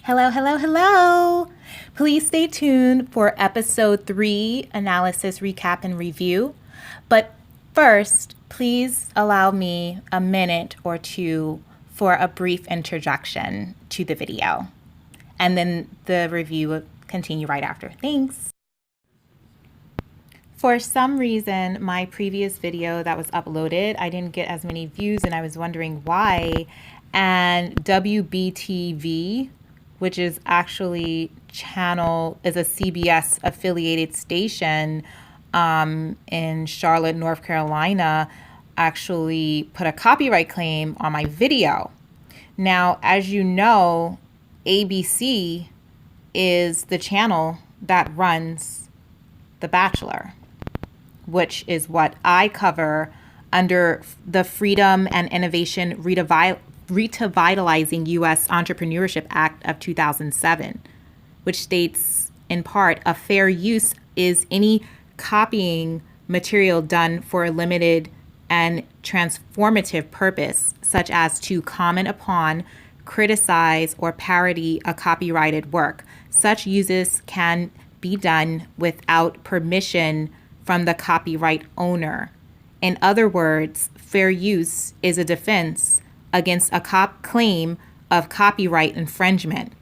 Hello, hello, hello. Please stay tuned for episode 3 analysis, recap, and review. But first, please allow me a minute or two for a brief introduction to the video. And then the review will continue right after. Thanks. For some reason, my previous video that was uploaded, I didn't get as many views, and I was wondering why. And WBTV, which is actually is a CBS affiliated station in Charlotte, North Carolina, actually put a copyright claim on my video. Now, as you know, ABC is the channel that runs The Bachelor, which is what I cover under the Freedom and Innovation Revitalizing U.S. Entrepreneurship Act of 2007, which states in part, a fair use is any copying material done for a limited and transformative purpose, such as to comment upon, criticize, or parody a copyrighted work. Such uses can be done without permission from the copyright owner. In other words, fair use is a defense against a claim of copyright infringement.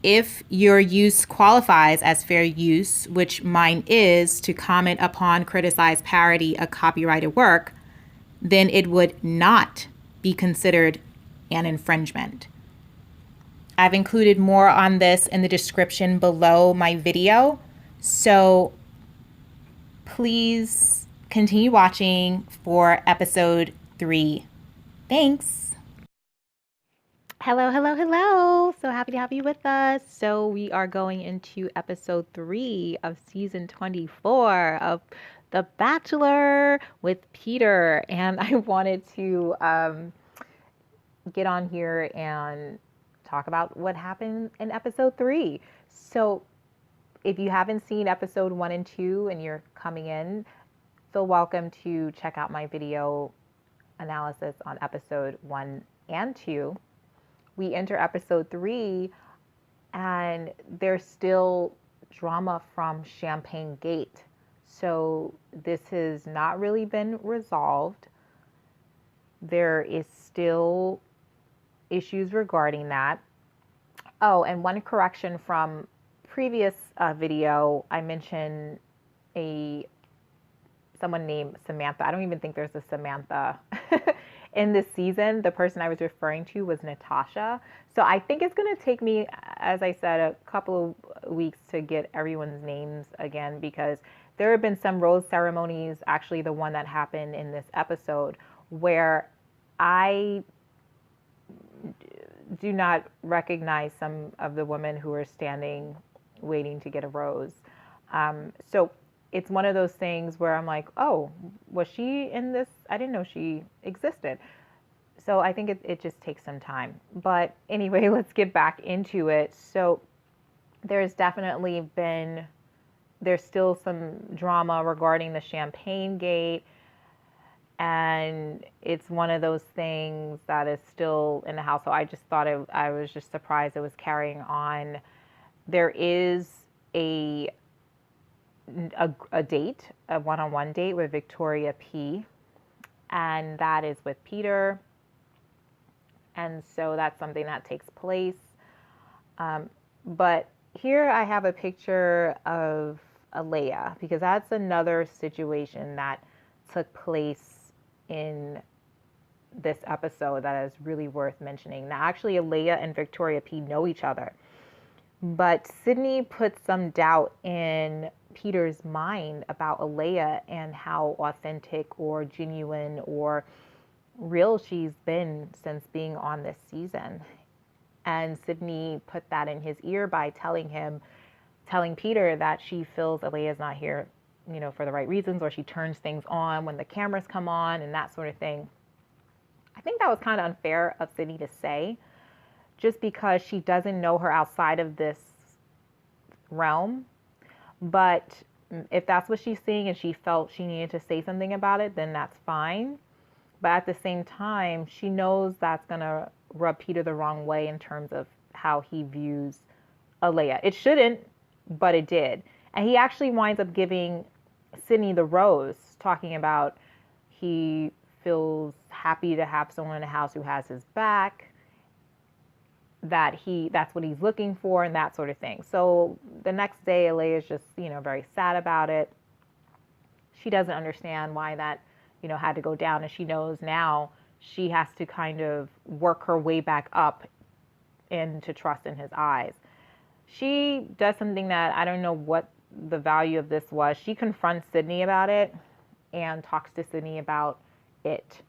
If your use qualifies as fair use, which mine is to comment upon, criticize, parody a copyrighted work, then it would not be considered an infringement. I've included more on this in the description below my video, so please continue watching for episode 3. Thanks. Hello, hello, hello. So happy to have you with us. So we are going into episode 3 of season 24 of The Bachelor with Peter. And I wanted to get on here and talk about what happened in episode 3. So if you haven't seen episode 1 and 2 and you're coming in, feel welcome to check out my video analysis on episode 1 and 2. We enter episode 3 and there's still drama from Champagne Gate. So this has not really been resolved. There is still issues regarding that. Oh, and one correction from previous video, I mentioned someone named Samantha. I don't even think there's a Samantha in this season. The person I was referring to was Natasha. So I think it's going to take me, as I said, a couple of weeks to get everyone's names again, because there have been some rose ceremonies, actually the one that happened in this episode, where I do not recognize some of the women who are standing waiting to get a rose. So it's one of those things where I'm like, oh, was she in this? I didn't know she existed. So I think it just takes some time. But anyway, let's get back into it. So there's still some drama regarding the Champagne Gate. And it's one of those things that is still in the house. So I just thought I was just surprised it was carrying on. There is a date, a one-on-one date with Victoria P, and that is with Peter. And so that's something that takes place. But here I have a picture of Alea, because that's another situation that took place in this episode that is really worth mentioning. Now, actually, Alea and Victoria P know each other, but Sydney put some doubt in Peter's mind about Alea and how authentic or genuine or real she's been since being on this season. And Sydney put that in his ear by telling Peter that she feels Alea's not here, for the right reasons, or she turns things on when the cameras come on and that sort of thing. I think that was kind of unfair of Sydney to say, just because she doesn't know her outside of this realm. But if that's what she's seeing and she felt she needed to say something about it, then that's fine. But at the same time, she knows that's going to rub Peter the wrong way in terms of how he views Alea. It shouldn't, but it did. And he actually winds up giving Sydney the rose, talking about he feels happy to have someone in the house who has his back, that's what he's looking for, and that sort of thing. So the next day, Alea is just, very sad about it. She doesn't understand why that, had to go down, and she knows now she has to kind of work her way back up into trust in his eyes. She does something that I don't know what the value of this was. She confronts Sydney about it and talks to Sydney about it.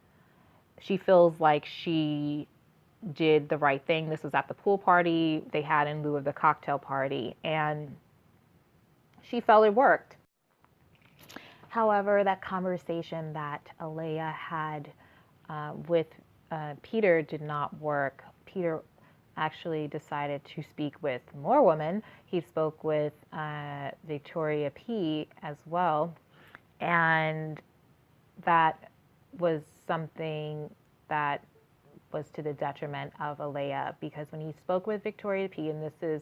She feels like she did the right thing. This was at the pool party they had in lieu of the cocktail party, and she felt it worked. However, that conversation that Alea had with Peter did not work. Peter actually decided to speak with more women. He spoke with Victoria P as well, and that was something that was to the detriment of Alea, because when he spoke with Victoria P, and this is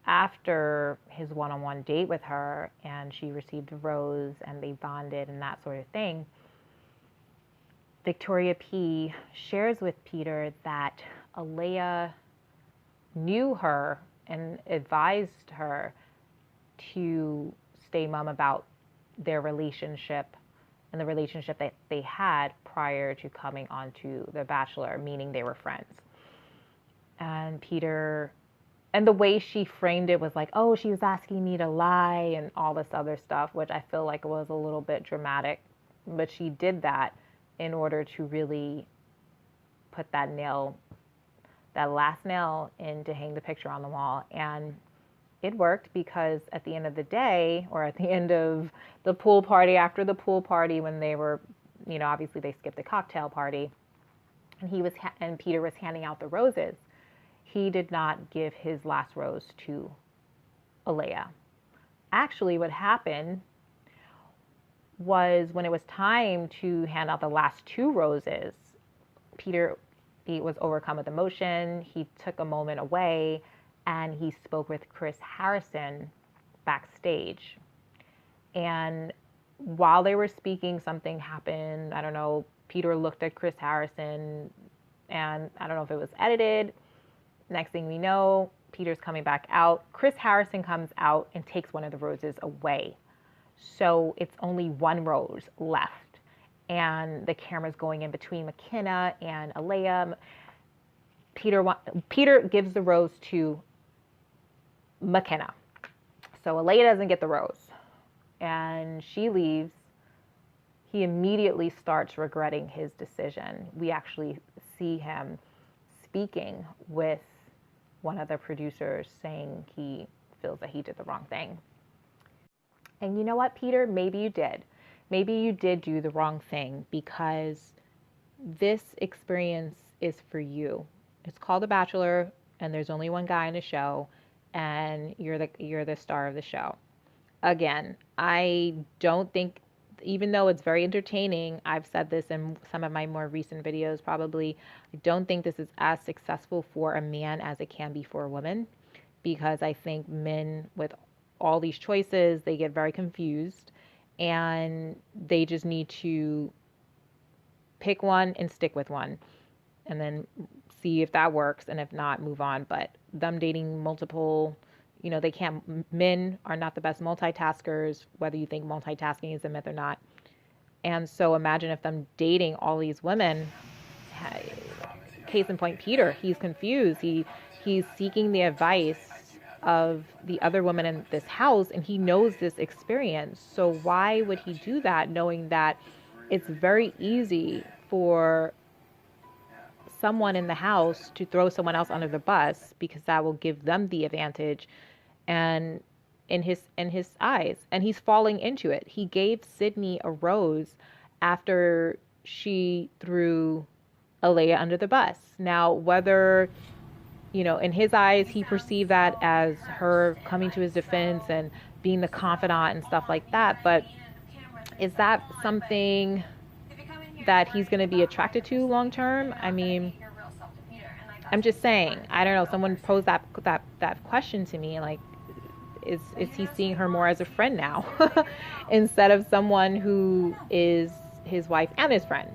after his one-on-one date with her, and she received a rose and they bonded and that sort of thing, Victoria P shares with Peter that Alea knew her and advised her to stay mum about their relationship and the relationship that they had prior to coming onto The Bachelor, meaning they were friends. And Peter, and the way she framed it was like, oh, she was asking me to lie and all this other stuff, which I feel like was a little bit dramatic. But she did that in order to really put that last nail in to hang the picture on the wall. And it worked, because at the end of the day, or at the end of the pool party, after the pool party, when they were, obviously they skipped the cocktail party, and Peter was handing out the roses, he did not give his last rose to Alea. Actually, what happened was, when it was time to hand out the last 2 roses, Peter, he was overcome with emotion. He took a moment away, and he spoke with Chris Harrison backstage. And while they were speaking, something happened. I don't know. Peter looked at Chris Harrison, and I don't know if it was edited. Next thing we know, Peter's coming back out. Chris Harrison comes out and takes one of the roses away. So it's only 1 rose left. And the camera's going in between McKenna and Alea. Peter gives the rose to McKenna. So Alea doesn't get the rose. And she leaves. He immediately starts regretting his decision. We actually see him speaking with one of the producers, saying he feels that he did the wrong thing. And you know what, Peter? Maybe you did. Maybe you did do the wrong thing, because this experience is for you. It's called The Bachelor, and there's only one guy in the show, and you're the star of the show. Again, I don't think, even though it's very entertaining, I've said this in some of my more recent videos probably, I don't think this is as successful for a man as it can be for a woman, because I think men, with all these choices, they get very confused, and they just need to pick one and stick with one, and then see if that works, and if not, move on. But them dating multiple, men are not the best multitaskers, whether you think multitasking is a myth or not. And so imagine if them dating all these women. Case in point, Peter, he's confused. He's seeking the advice of the other women in this house, and he knows this experience. So why would he do that, knowing that it's very easy for someone in the house to throw someone else under the bus, because that will give them the advantage, and in his eyes, and he's falling into it. He gave Sydney a rose after she threw Alea under the bus. Now, whether, in his eyes, he perceived that as her coming to his defense and being the confidant and stuff like that, but is that something that he's going to be attracted to long term? I mean, I'm just saying, I don't know, someone posed that question to me, like, is he seeing her more as a friend now instead of someone who is his wife and his friend?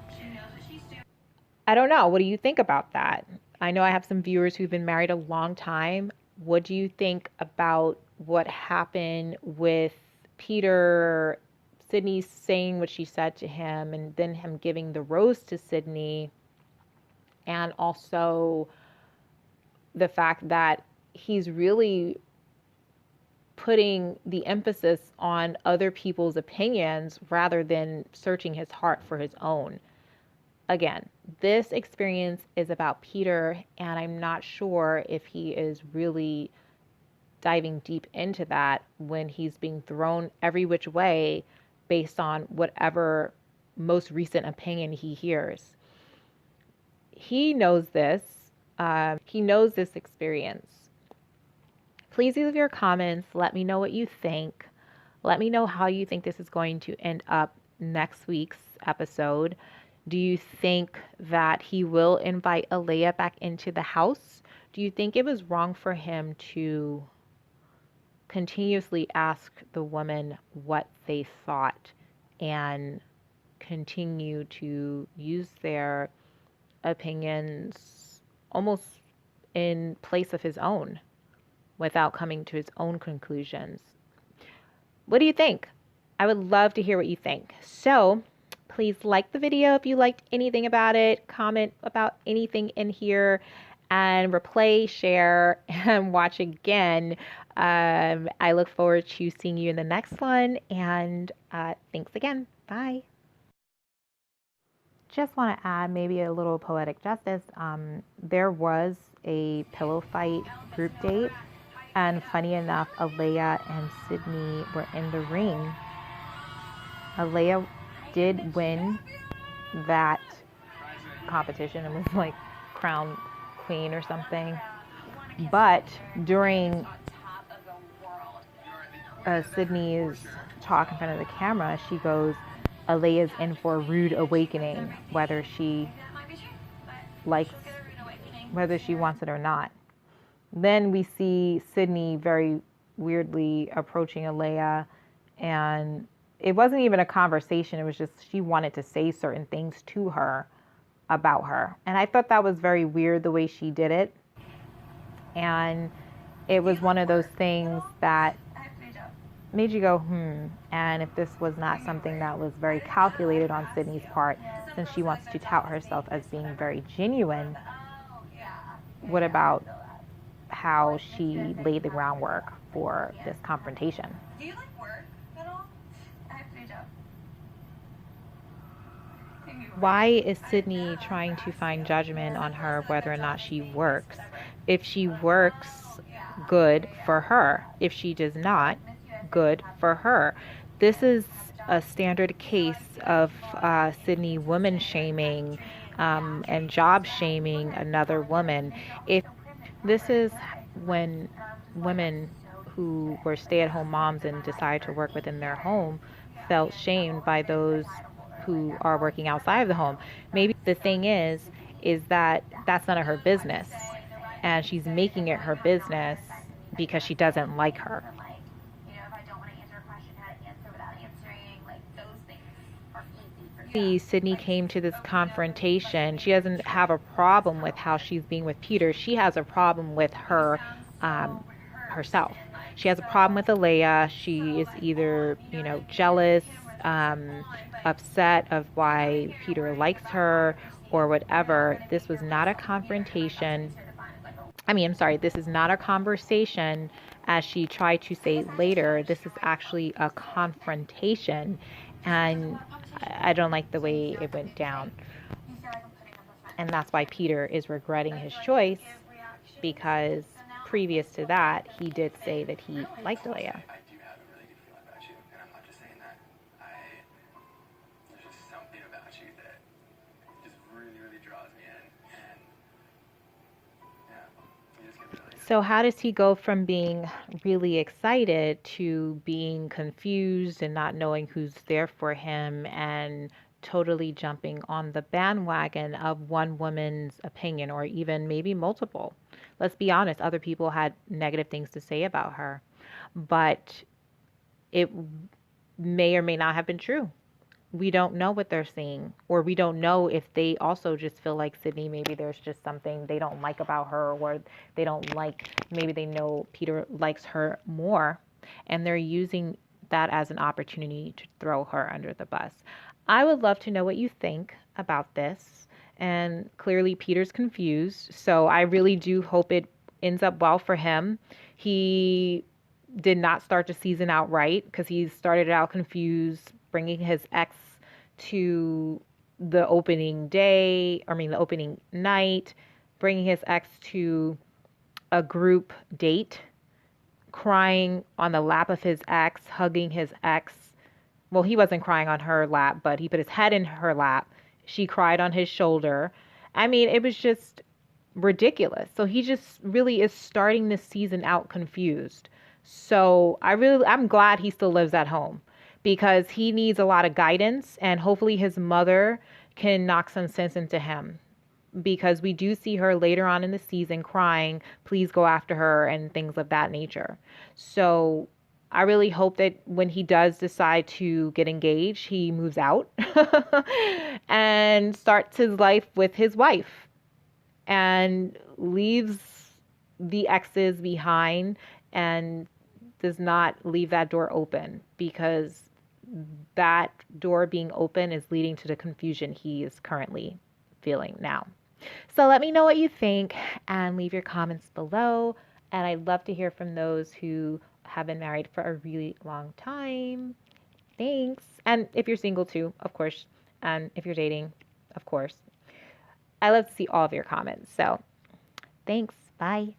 I don't know. What do you think about that? I know I have some viewers who've been married a long time. What do you think about what happened with Peter, Sydney saying what she said to him, and then him giving the rose to Sydney, and also the fact that he's really putting the emphasis on other people's opinions rather than searching his heart for his own? Again, this experience is about Peter, and I'm not sure if he is really diving deep into that when he's being thrown every which way based on whatever most recent opinion he hears. He knows this. He knows this experience. Please leave your comments. Let me know what you think. Let me know how you think this is going to end up next week's episode. Do you think that he will invite Alea back into the house? Do you think it was wrong for him to continuously ask the woman what they thought and continue to use their opinions almost in place of his own without coming to his own conclusions? What do you think? I would love to hear what you think. So please like the video if you liked anything about it, comment about anything in here, and replay, share, and watch again. I look forward to seeing you in the next one, and thanks again. Bye. Just want to add maybe a little poetic justice. There was a pillow fight group date, and funny enough, Alea and Sydney were in the ring. Alea did win that competition and was like crowned queen or something. But during Sydney's talk in front of the camera, she goes, Alea's in for a rude awakening, whether she wants it or not. Then we see Sydney very weirdly approaching Alea, and it wasn't even a conversation. It was just she wanted to say certain things to her about her. And I thought that was very weird the way she did it. And it was one of those things that made you go, And if this was not something that was very calculated on Sydney's part, since she wants to tout herself as being very genuine, what about how she laid the groundwork for this confrontation? Do you like work at all? I have to do a job. Why is Sydney trying to find judgment on her whether or not she works? If she works, good for her. If she does not, good for her. This is a standard case of Sydney woman shaming and job shaming another woman. If this is when women who were stay-at-home moms and decided to work within their home felt shamed by those who are working outside of the home. Maybe the thing is that that's none of her business, and she's making it her business because she doesn't like her. Sydney came to this confrontation. She doesn't have a problem with how she's being with Peter. She has a problem with her herself. She has a problem with Alea. She is either, jealous, upset of why Peter likes her or whatever. This was not a confrontation. This is not a conversation, as she tried to say later. This is actually a confrontation, and I don't like the way it went down. And that's why Peter is regretting his choice, because previous to that, he did say that he liked Alea. So how does he go from being really excited to being confused and not knowing who's there for him and totally jumping on the bandwagon of one woman's opinion or even maybe multiple. Let's be honest, other people had negative things to say about her, but it may or may not have been true. We don't know what they're seeing, or we don't know if they also just feel like Sydney, maybe there's just something they don't like about her, or they don't like, maybe they know Peter likes her more, and they're using that as an opportunity to throw her under the bus. I would love to know what you think about this. And clearly, Peter's confused. So I really do hope it ends up well for him. He did not start the season out right because he started out confused, bringing his ex to the opening day, the opening night, bringing his ex to a group date, crying on the lap of his ex, hugging his ex. Well, he wasn't crying on her lap, but he put his head in her lap. She cried on his shoulder. I mean, it was just ridiculous. So he just really is starting this season out confused. So I'm glad he still lives at home because he needs a lot of guidance, and hopefully his mother can knock some sense into him, because we do see her later on in the season crying, please go after her and things of that nature. So I really hope that when he does decide to get engaged, he moves out and starts his life with his wife and leaves the exes behind and does not leave that door open, because that door being open is leading to the confusion he is currently feeling now. So let me know what you think and leave your comments below. And I'd love to hear from those who have been married for a really long time. Thanks. And if you're single too, of course. And if you're dating, of course. I love to see all of your comments. So thanks. Bye.